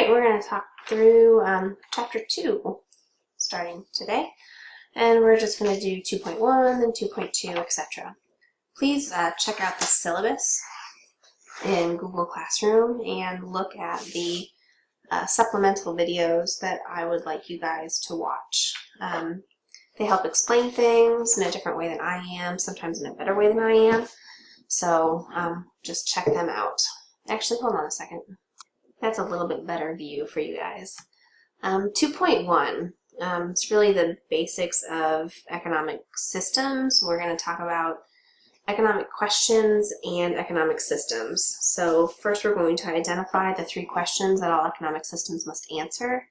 Alright, we're going to talk through Chapter 2 starting today, and we're just going to do 2.1 and 2.2, etc. Please check out the syllabus in Google Classroom and look at the supplemental videos that I would like you guys to watch. They help explain things in a different way than I am, sometimes in a better way than I am, so just check them out. Actually, hold on a second. That's a little bit better view for you guys. 2.1, it's really the basics of economic systems. We're going to talk about economic questions and economic systems. So first we're going to identify the 3 questions that all economic systems must answer,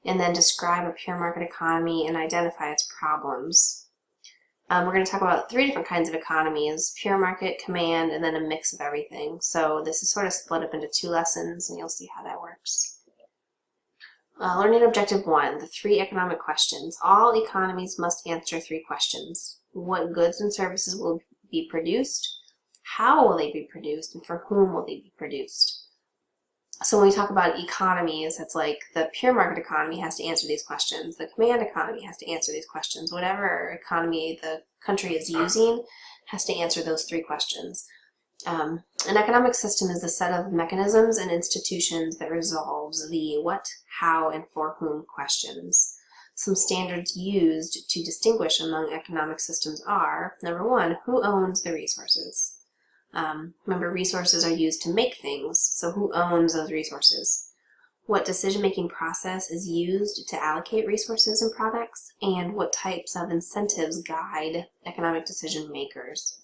and then describe a pure market economy and identify its problems. We're going to talk about 3 different kinds of economies: pure market, command, and then a mix of everything. So this is sort of split up into 2 lessons, and you'll see how that works. Learning Objective 1, the 3 economic questions. All economies must answer 3 questions. What goods and services will be produced? How will they be produced? And for whom will they be produced? So when we talk about economies, it's like the pure market economy has to answer these questions. The command economy has to answer these questions. Whatever economy the country is using has to answer those 3 questions. An economic system is the set of mechanisms and institutions that resolves the what, how, and for whom questions. Some standards used to distinguish among economic systems are, number 1, who owns the resources? Remember, resources are used to make things, so who owns those resources? What decision-making process is used to allocate resources and products? And what types of incentives guide economic decision makers?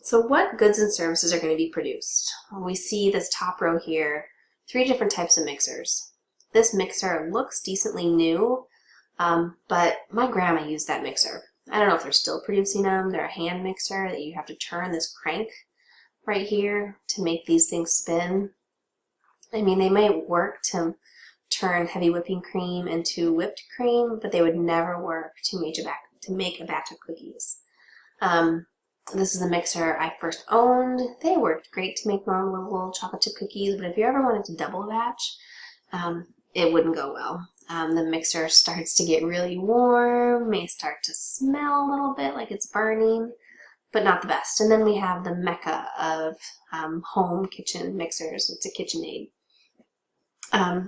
So what goods and services are going to be produced? We see this top row here, 3 different types of mixers. This mixer looks decently new, but my grandma used that mixer. I don't know if they're still producing them. They're a hand mixer that you have to turn this crank right here to make these things spin. I mean, they might work to turn heavy whipping cream into whipped cream, but they would never work to make a batch of cookies. This is the mixer I first owned. They worked great to make my own little chocolate chip cookies, but if you ever wanted to double a batch, it wouldn't go well. The mixer starts to get really warm, may start to smell a little bit like it's burning, but not the best. And then we have the mecca of home kitchen mixers. It's a KitchenAid.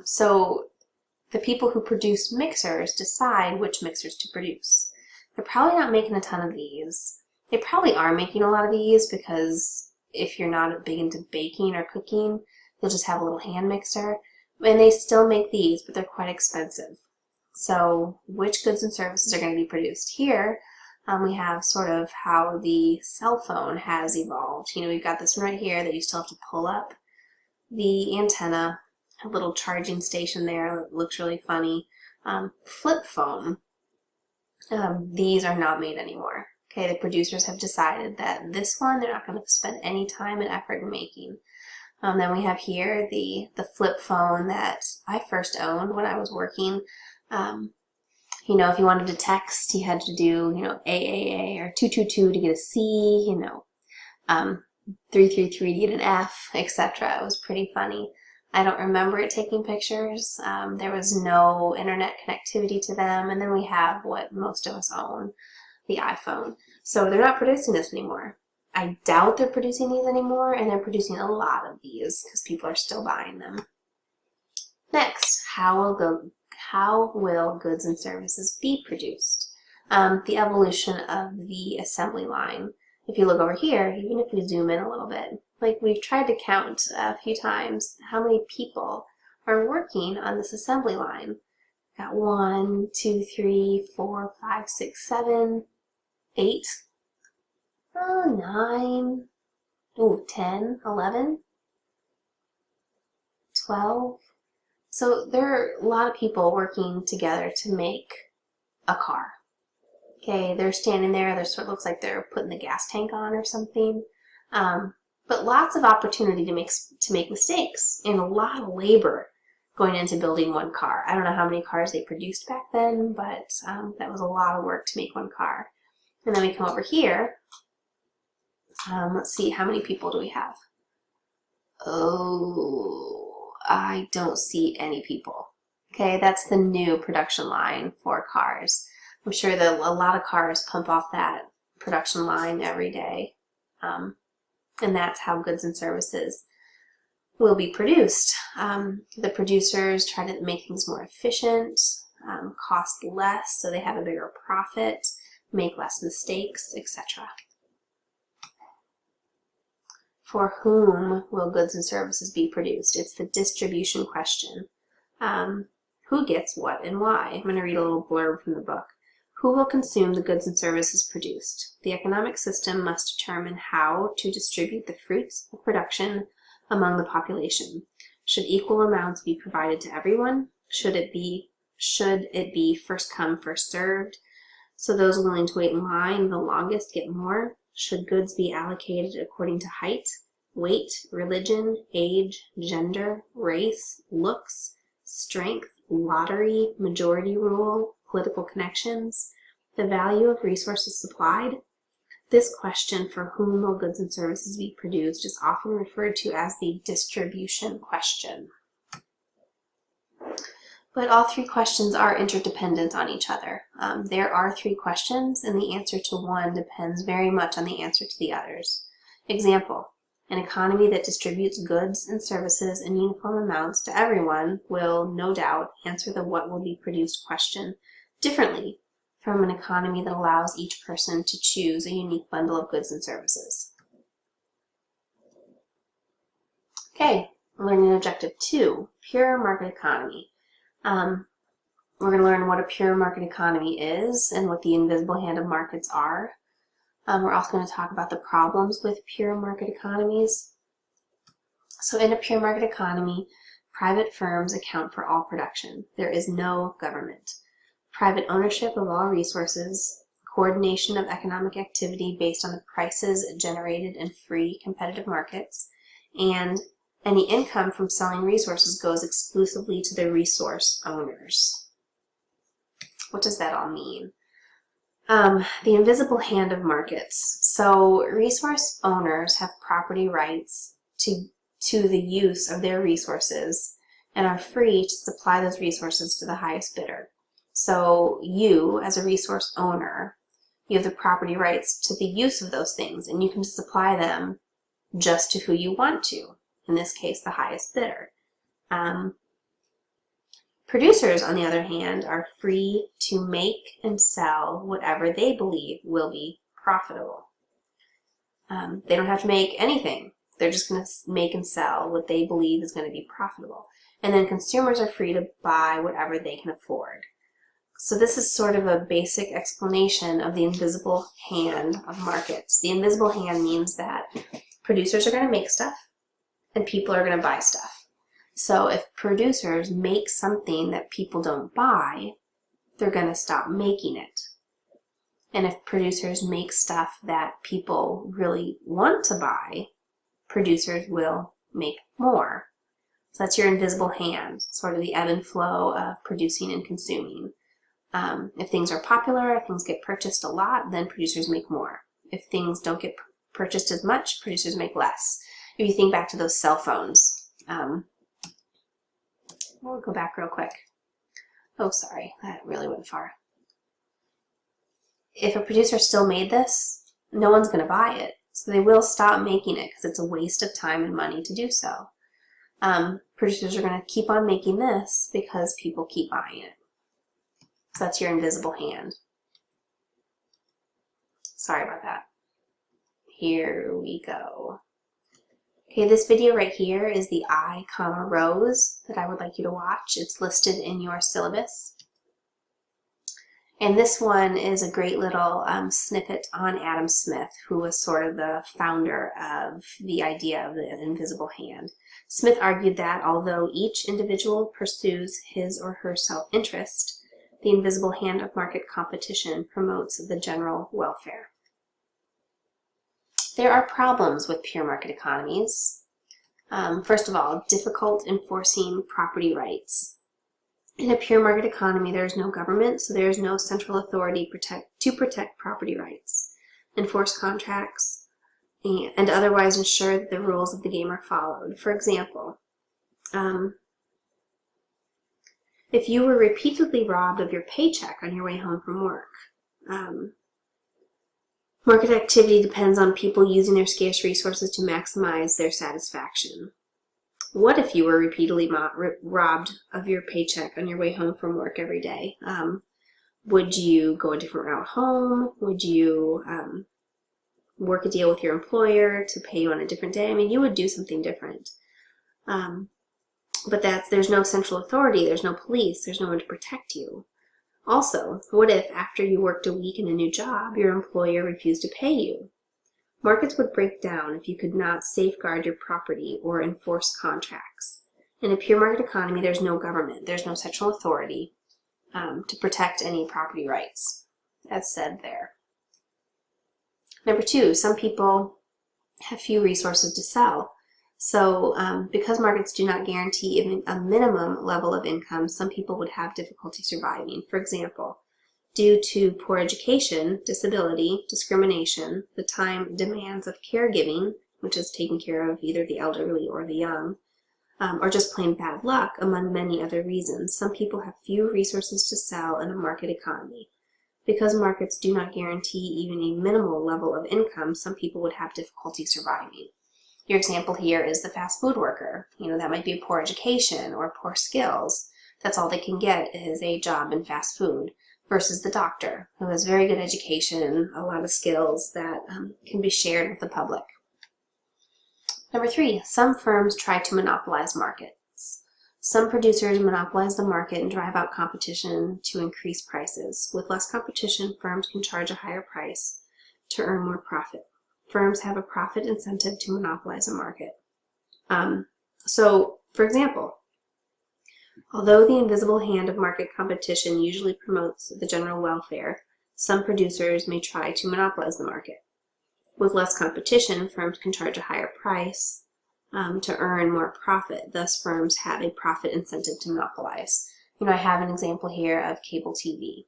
So the people who produce mixers decide which mixers to produce. They're probably not making a ton of these. They probably are making a lot of these because if you're not big into baking or cooking, you'll just have a little hand mixer. And they still make these, but they're quite expensive. So which goods and services are going to be produced? Here we have sort of how the cell phone has evolved. You know, we've got this one right here that you still have to pull up the antenna, a little charging station there that looks really funny. Flip phone, these are not made anymore. Okay, the producers have decided that this one they're not going to spend any time and effort in making. Then we have here the flip phone that I first owned when I was working. You know, if you wanted to text, you had to do, you know, AAA or 222 to get a C, you know, 333 to get an F, etc. It was pretty funny. I don't remember it taking pictures. There was no internet connectivity to them. And then we have what most of us own, the iPhone. So they're not producing this anymore. I doubt they're producing these anymore, and they're producing a lot of these because people are still buying them. Next, how will goods and services be produced? The evolution of the assembly line. If you look over here, even if you zoom in a little bit, like we've tried to count a few times how many people are working on this assembly line. Got 1, 2, 3, 4, 5, 6, 7, 8. 9, 10, 11, 12. So there are a lot of people working together to make a car. Okay, they're standing there, they sort of looks like they're putting the gas tank on or something. But lots of opportunity to make mistakes and a lot of labor going into building one car. I don't know how many cars they produced back then, but that was a lot of work to make one car. And then we come over here. Let's see, how many people do we have? Oh, I don't see any people. Okay, that's the new production line for cars. I'm sure that a lot of cars pump off that production line every day. And that's how goods and services will be produced. The producers try to make things more efficient, cost less so they have a bigger profit, make less mistakes, etc. For whom will goods and services be produced? It's the distribution question. Who gets what and why? I'm going to read a little blurb from the book. Who will consume the goods and services produced? The economic system must determine how to distribute the fruits of production among the population. Should equal amounts be provided to everyone? Should it be first come, first served? So those willing to wait in line the longest get more? Should goods be allocated according to height, weight, religion, age, gender, race, looks, strength, lottery, majority rule, political connections, the value of resources supplied? This question, for whom will goods and services be produced, is often referred to as the distribution question. But all three questions are interdependent on each other. There are three questions, and the answer to one depends very much on the answer to the others. Example, an economy that distributes goods and services in uniform amounts to everyone will, no doubt, answer the what will be produced question differently from an economy that allows each person to choose a unique bundle of goods and services. Okay, learning objective 2, pure market economy. We're going to learn what a pure market economy is and what the invisible hand of markets are. We're also going to talk about the problems with pure market economies. So in a pure market economy, private firms account for all production. There is no government. Private ownership of all resources, coordination of economic activity based on the prices generated in free competitive markets, and any income from selling resources goes exclusively to the resource owners. What does that all mean? The invisible hand of markets. So resource owners have property rights to the use of their resources and are free to supply those resources to the highest bidder. So you, as a resource owner, you have the property rights to the use of those things, and you can supply them just to who you want to. In this case, the highest bidder. Producers, on the other hand, are free to make and sell whatever they believe will be profitable. They don't have to make anything. They're just going to make and sell what they believe is going to be profitable. And then consumers are free to buy whatever they can afford. So this is sort of a basic explanation of the invisible hand of markets. The invisible hand means that producers are going to make stuff and people are going to buy stuff. So if producers make something that people don't buy, they're going to stop making it. And if producers make stuff that people really want to buy, producers will make more. So that's your invisible hand, sort of the ebb and flow of producing and consuming. If things are popular, if things get purchased a lot, then producers make more. If things don't get purchased as much, producers make less. If you think back to those cell phones, we'll go back real quick. Oh, sorry, that really went far. If a producer still made this, no one's going to buy it. So they will stop making it because it's a waste of time and money to do so. Producers are going to keep on making this because people keep buying it. So that's your invisible hand. Sorry about that. Here we go. Okay, this video right here is the I, Rose that I would like you to watch. It's listed in your syllabus. And this one is a great little snippet on Adam Smith, who was sort of the founder of the idea of the invisible hand. Smith argued that although each individual pursues his or her self-interest, the invisible hand of market competition promotes the general welfare. There are problems with pure market economies. First of all, difficult enforcing property rights. In a pure market economy, there is no government, so there is no central authority to protect property rights, enforce contracts, and otherwise ensure that the rules of the game are followed. For example, If you were repeatedly robbed of your paycheck on your way home from work, market activity depends on people using their scarce resources to maximize their satisfaction. What if you were repeatedly robbed of your paycheck on your way home from work every day? Would you go a different route home? Would you work a deal with your employer to pay you on a different day? I mean, you would do something different. But there's no central authority, there's no police, there's no one to protect you. Also, what if after you worked a week in a new job, your employer refused to pay you? Markets would break down if you could not safeguard your property or enforce contracts. In a pure market economy, there's no government, there's no central authority to protect any property rights, as said there. Number 2, some people have few resources to sell. So because markets do not guarantee even a minimum level of income, some people would have difficulty surviving. For example, due to poor education, disability, discrimination, the time demands of caregiving, which is taking care of either the elderly or the young, or just plain bad luck, among many other reasons, some people have few resources to sell in a market economy. Because markets do not guarantee even a minimal level of income, some people would have difficulty surviving. Your example here is the fast food worker. That might be a poor education or poor skills. That's all they can get is a job in fast food, versus the doctor, who has very good education, a lot of skills that can be shared with the public. Number 3, some firms try to monopolize markets. Some producers monopolize the market and drive out competition to increase prices. With less competition, firms can charge a higher price to earn more profit. Firms have a profit incentive to monopolize a market. So, for example, although the invisible hand of market competition usually promotes the general welfare, some producers may try to monopolize the market. With less competition, firms can charge a higher price to earn more profit. Thus, firms have a profit incentive to monopolize. I have an example here of cable TV.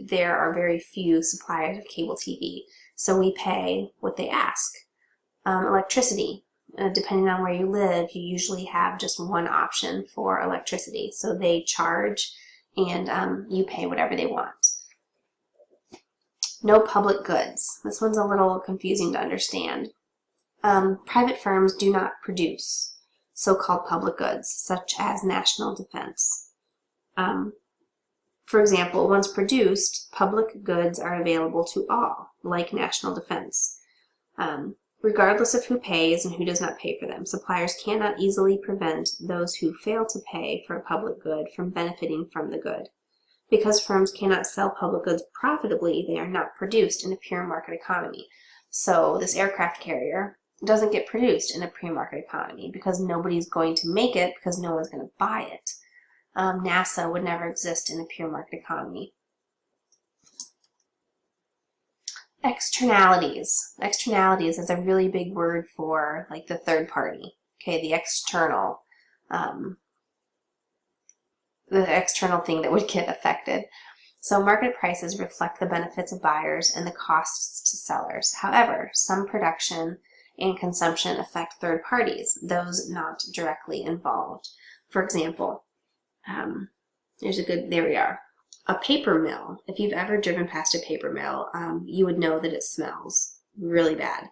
There are very few suppliers of cable TV, so we pay what they ask. Electricity. Depending on where you live, you usually have just one option for electricity. So they charge and you pay whatever they want. No public goods. This one's a little confusing to understand. Private firms do not produce so-called public goods, such as national defense. For example, once produced, public goods are available to all, like national defense. Regardless of who pays and who does not pay for them, suppliers cannot easily prevent those who fail to pay for a public good from benefiting from the good. Because firms cannot sell public goods profitably, they are not produced in a pure market economy. So this aircraft carrier doesn't get produced in a pre-market economy because nobody's going to make it because no one's going to buy it. NASA would never exist in a pure market economy. Externalities. Externalities is a really big word for like the third party. Okay, the external thing that would get affected. So market prices reflect the benefits of buyers and the costs to sellers. However, some production and consumption affect third parties, those not directly involved. For example, there we are. A paper mill. If you've ever driven past a paper mill, you would know that it smells really bad.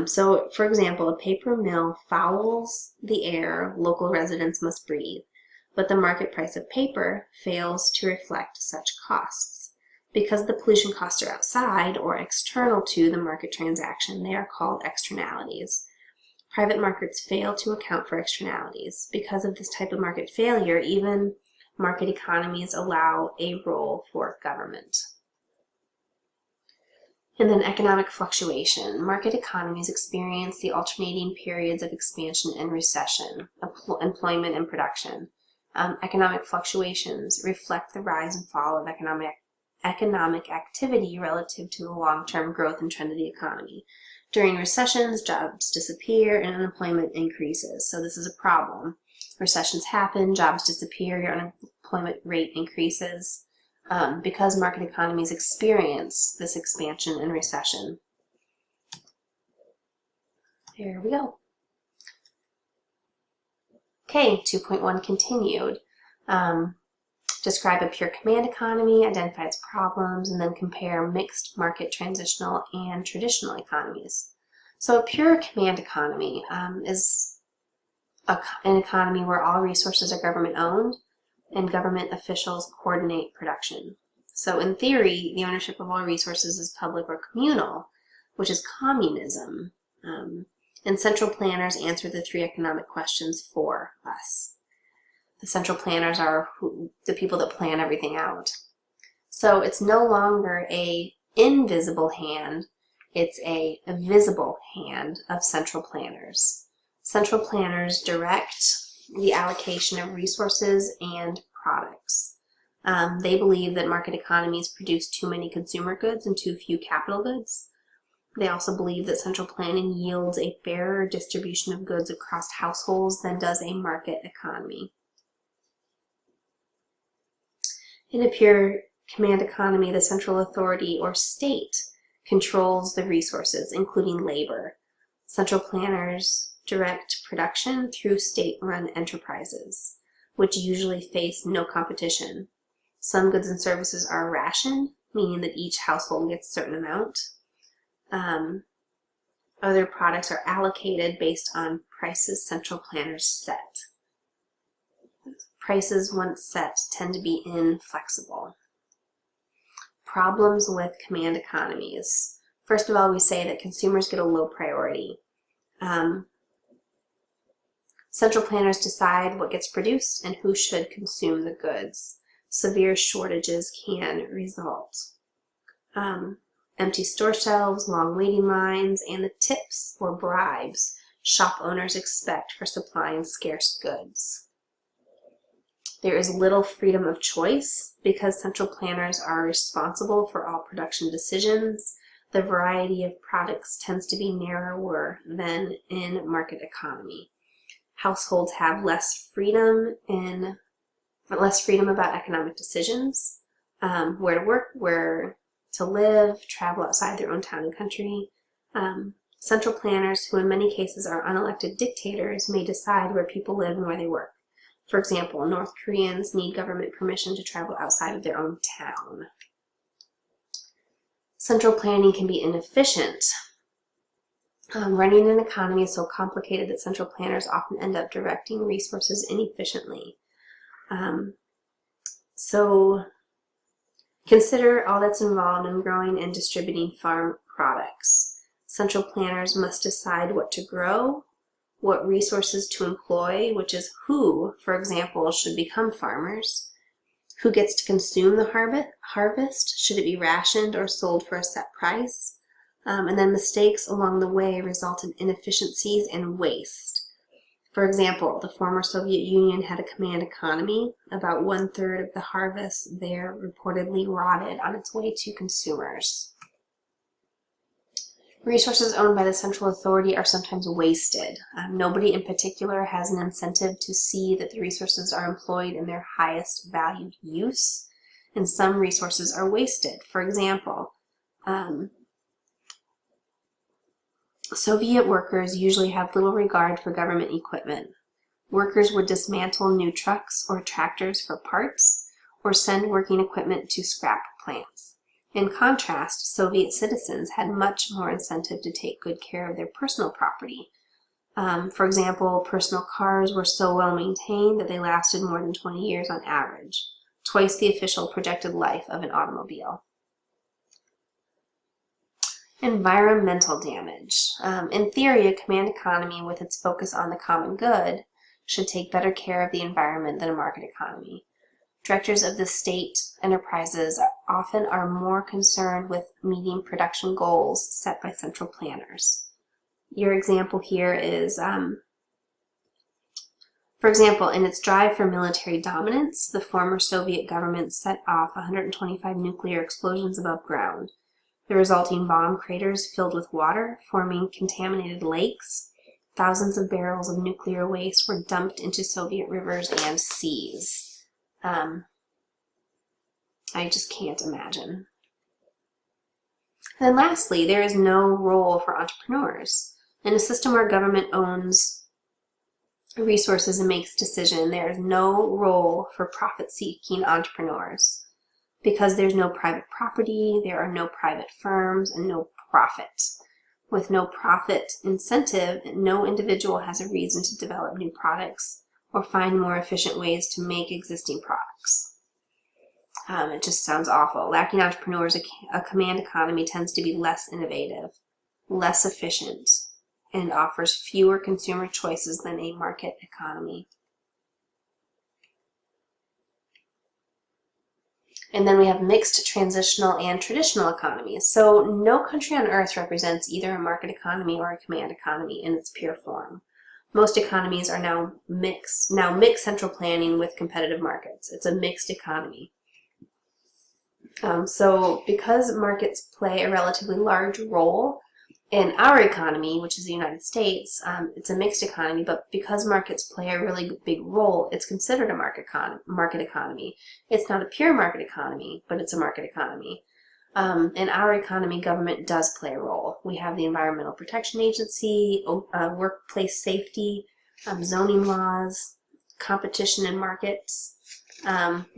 So, for example, a paper mill fouls the air local residents must breathe, but the market price of paper fails to reflect such costs. Because the pollution costs are outside or external to the market transaction, they are called externalities. Private markets fail to account for externalities. Because of this type of market failure, even market economies allow a role for government. And then economic fluctuation. Market economies experience the alternating periods of expansion and recession, employment and production. Economic fluctuations reflect the rise and fall of economic activity relative to the long-term growth and trend of the economy. During recessions, jobs disappear and unemployment increases. So this is a problem. Recessions happen, jobs disappear, your unemployment rate increases because market economies experience this expansion and recession. There we go. Okay, 2.1 continued. Describe a pure command economy, identify its problems, and then compare mixed market, transitional, and traditional economies. So a pure command economy is an economy where all resources are government-owned and government officials coordinate production. So in theory, the ownership of all resources is public or communal, which is communism. And central planners answer the three economic questions for us. The central planners are the people that plan everything out. So it's no longer an invisible hand, it's a visible hand of central planners. Central planners direct the allocation of resources and products. They believe that market economies produce too many consumer goods and too few capital goods. They also believe that central planning yields a fairer distribution of goods across households than does a market economy. In a pure command economy, the central authority or state controls the resources, including labor. Central planners direct production through state-run enterprises, which usually face no competition. Some goods and services are rationed, meaning that each household gets a certain amount. Other products are allocated based on prices central planners set. Prices once set tend to be inflexible. Problems with command economies. First of all, we say that consumers get a low priority. Central planners decide what gets produced and who should consume the goods. Severe shortages can result. Empty store shelves, long waiting lines, and the tips or bribes shop owners expect for supplying scarce goods. There is little freedom of choice because central planners are responsible for all production decisions. The variety of products tends to be narrower than in market economy. Households have less freedom about economic decisions, where to work, where to live, travel outside their own town and country. Central planners, who in many cases are unelected dictators, may decide where people live and where they work. For example, North Koreans need government permission to travel outside of their own town. Central planning can be inefficient. Running an economy is so complicated that central planners often end up directing resources inefficiently. So consider all that's involved in growing and distributing farm products. Central planners must decide what to grow, what resources to employ, which is who, for example, should become farmers, who gets to consume the harvest, should it be rationed or sold for a set price, and then mistakes along the way result in inefficiencies and waste. For example, the former Soviet Union had a command economy. About 1/3 of the harvest there reportedly rotted on its way to consumers. Resources owned by the central authority are sometimes wasted. Nobody in particular has an incentive to see that the resources are employed in their highest valued use, and some resources are wasted. For example, Soviet workers usually have little regard for government equipment. Workers would dismantle new trucks or tractors for parts, or send working equipment to scrap plants. In contrast, Soviet citizens had much more incentive to take good care of their personal property. For example, personal cars were so well maintained that they lasted more than 20 years on average, twice the official projected life of an automobile. Environmental damage. In theory, a command economy with its focus on the common good should take better care of the environment than a market economy. Directors of the state enterprises often are more concerned with meeting production goals set by central planners. Your example here is, for example, in its drive for military dominance, the former Soviet government set off 125 nuclear explosions above ground. The resulting bomb craters filled with water, forming contaminated lakes. Thousands of barrels of nuclear waste were dumped into Soviet rivers and seas. I just can't imagine. And then lastly, there is no role for entrepreneurs. In a system where government owns resources and makes decision. There is no role for profit-seeking entrepreneurs. Because there's no private property, there are no private firms, and no profit. With no profit incentive, no individual has a reason to develop new products or find more efficient ways to make existing products. It just sounds awful. Lacking entrepreneurs, a command economy tends to be less innovative, less efficient, and offers fewer consumer choices than a market economy. And then we have mixed transitional and traditional economies. So no country on earth represents either a market economy or a command economy in its pure form. Most economies are now mix central planning with competitive markets. It's a mixed economy. So because markets play a relatively large role in our economy, which is the United States, it's a mixed economy, but because markets play a really big role, it's considered a market economy. It's not a pure market economy, but it's a market economy. In our economy, government does play a role. We have the Environmental Protection Agency, workplace safety, zoning laws, competition in markets.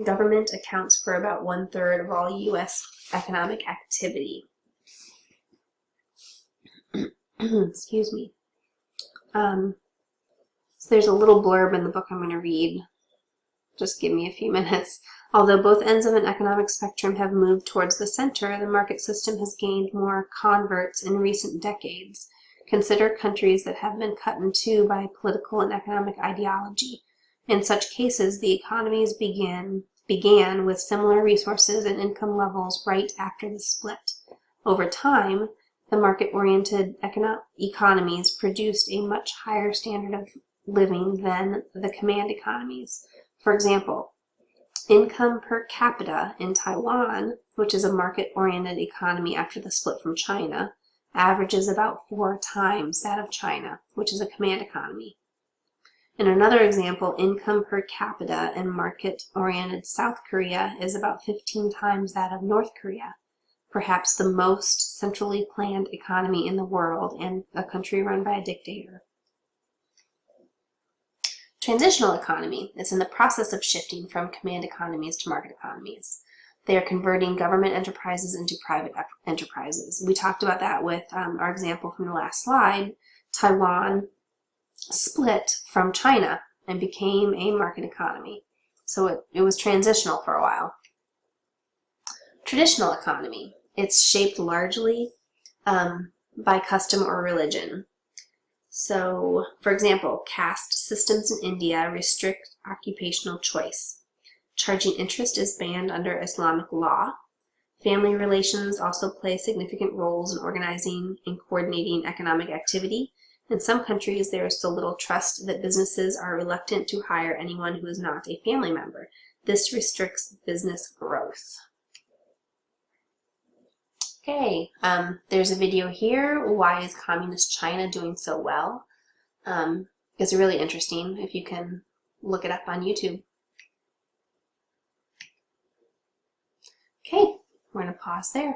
Government accounts for about 1/3 of all U.S. economic activity. Excuse me. So there's a little blurb in the book I'm going to read. Just give me a few minutes. Although both ends of an economic spectrum have moved towards the center, the market system has gained more converts in recent decades. Consider countries that have been cut in two by political and economic ideology. In such cases, the economies began with similar resources and income levels right after the split. Over time, the market-oriented economies produced a much higher standard of living than the command economies. For example, income per capita in Taiwan, which is a market-oriented economy after the split from China, averages about 4 times that of China, which is a command economy. In another example, income per capita in market-oriented South Korea is about 15 times that of North Korea, perhaps the most centrally planned economy in the world and a country run by a dictator. Transitional economy is in the process of shifting from command economies to market economies. They are converting government enterprises into private enterprises. We talked about that with our example from the last slide. Taiwan split from China and became a market economy. So it was transitional for a while. Traditional economy. It's shaped largely by custom or religion. So, for example, caste systems in India restrict occupational choice. Charging interest is banned under Islamic law. Family relations also play significant roles in organizing and coordinating economic activity. In some countries, there is so little trust that businesses are reluctant to hire anyone who is not a family member. This restricts business growth. Okay, there's a video here. Why is Communist China doing so well? It's really interesting if you can look it up on YouTube. Okay, we're going to pause there.